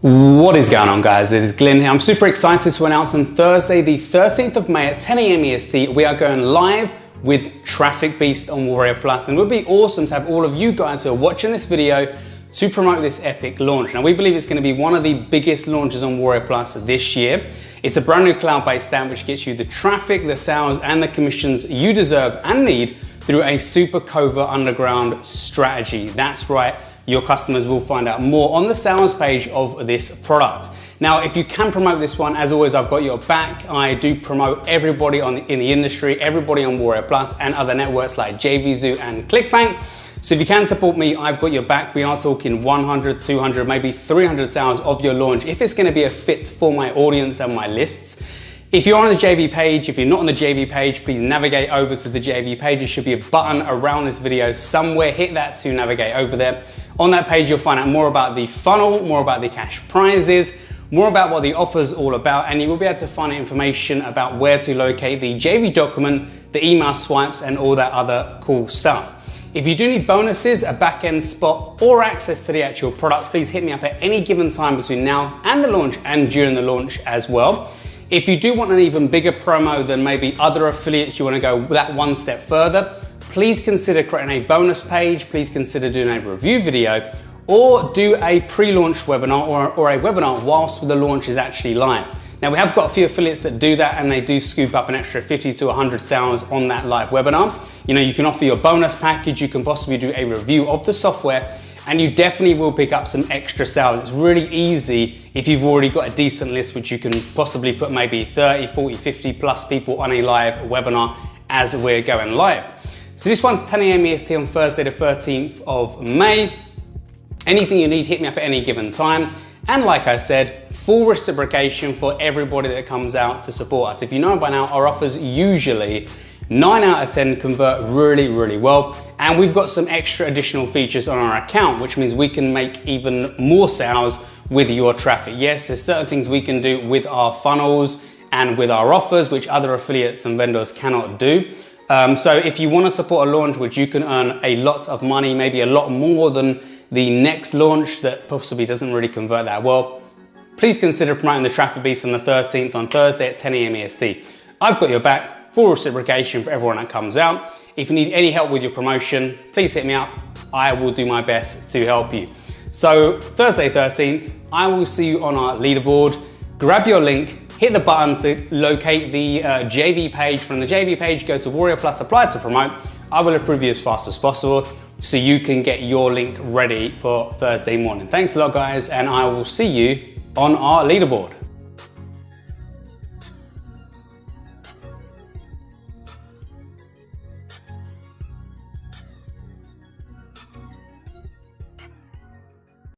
What is going on, guys? It is Glyn here. I'm super excited to announce on Thursday, the 13th of May at 10 AM EST, we are going live with Traffic Beast on Warrior Plus, and it would be awesome to have all of you guys who are watching this video to promote this epic launch. Now, we believe it's going to be one of the biggest launches on Warrior Plus this year. It's a brand new cloud-based app which gets you the traffic, the sales, and the commissions you deserve and need through a super covert underground strategy. That's right. Your customers will find out more on the sales page of this product. Now, if you can promote this one, as always, I've got your back. I do promote everybody in the industry, everybody on Warrior Plus and other networks like JVZoo and ClickBank. So if you can support me, I've got your back. We are talking 100, 200, maybe 300 sales of your launch if it's going to be a fit for my audience and my lists. If you're on the JV page, if you're not on the JV page, please navigate over to the JV page. There should be a button around this video somewhere. Hit that to navigate over there. On that page, you'll find out more about the funnel, more about the cash prizes, more about what the offer's all about, and you will be able to find information about where to locate the JV document, the email swipes, and all that other cool stuff. If you do need bonuses, a back-end spot, or access to the actual product, please hit me up at any given time between now and the launch and during the launch as well. If you do want an even bigger promo than maybe other affiliates, you want to go that one step further, please consider creating a bonus page, please consider doing a review video, or do a pre-launch webinar or a webinar whilst the launch is actually live. Now, we have got a few affiliates that do that, and they do scoop up an extra 50 to 100 sales on that live webinar. You know, you can offer your bonus package, you can possibly do a review of the software, and you definitely will pick up some extra sales. It's really easy if you've already got a decent list, which you can possibly put maybe 30, 40, 50 plus people on a live webinar as we're going live. So this one's 10 AM EST on Thursday the 13th of May. Anything you need, hit me up at any given time. And like I said, full reciprocation for everybody that comes out to support us. If you know by now, our offers usually 9 out of 10 convert really, really well. And we've got some extra additional features on our account, which means we can make even more sales with your traffic. Yes, there's certain things we can do with our funnels and with our offers, which other affiliates and vendors cannot do. So if you want to support a launch which you can earn a lot of money, maybe a lot more than the next launch that possibly doesn't really convert that well, please consider promoting the Traffic Beast on the 13th on Thursday at 10 AM EST. I've got your back, full reciprocation for everyone that comes out. If you need any help with your promotion, please hit me up. I will do my best to help you. So Thursday 13th, I will see you on our leaderboard. Grab your link, hit the button to locate the JV page. From the JV page, go to Warrior Plus, apply to promote. I will approve you as fast as possible so you can get your link ready for Thursday morning. Thanks a lot, guys, and I will see you on our leaderboard.